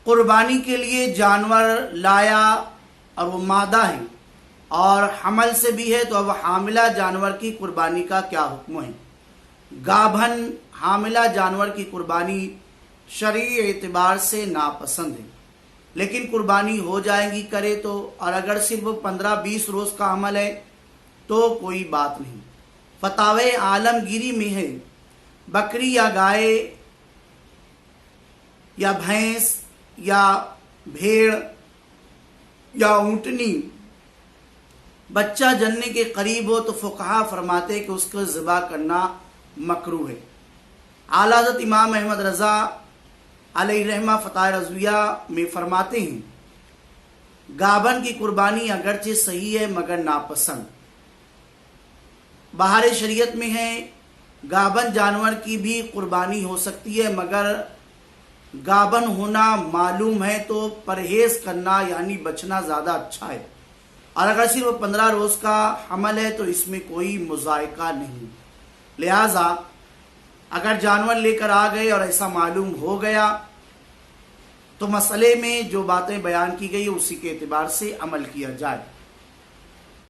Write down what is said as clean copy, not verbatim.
قربانی کے لیے جانور لایا اور وہ مادہ ہے اور حمل سے بھی ہے، تو اب حاملہ جانور کی قربانی کا کیا حکم ہے؟ گابھن حاملہ جانور کی قربانی شرعی اعتبار سے ناپسند ہے، لیکن قربانی ہو جائے گی کرے تو، اور اگر صرف 15-20 روز کا عمل ہے تو کوئی بات نہیں۔ فتاوی عالمگیری میں ہے بکری یا گائے یا بھینس یا بھیڑ یا اونٹنی بچہ جننے کے قریب ہو تو فقہا فرماتے کہ اس کو ذبح کرنا مکروہ ہے۔ اعلیٰ حضرت امام احمد رضا علیہ رحمہ فتاوی رضویہ میں فرماتے ہیں گابن کی قربانی اگرچہ صحیح ہے مگر ناپسند۔ بہار شریعت میں ہے گابن جانور کی بھی قربانی ہو سکتی ہے، مگر گابن ہونا معلوم ہے تو پرہیز کرنا یعنی بچنا زیادہ اچھا ہے، اور اگر صرف 15 روز کا حمل ہے تو اس میں کوئی مذائقہ نہیں۔ لہٰذا اگر جانور لے کر آ گئے اور ایسا معلوم ہو گیا تو مسئلے میں جو باتیں بیان کی گئی اسی کے اعتبار سے عمل کیا جائے۔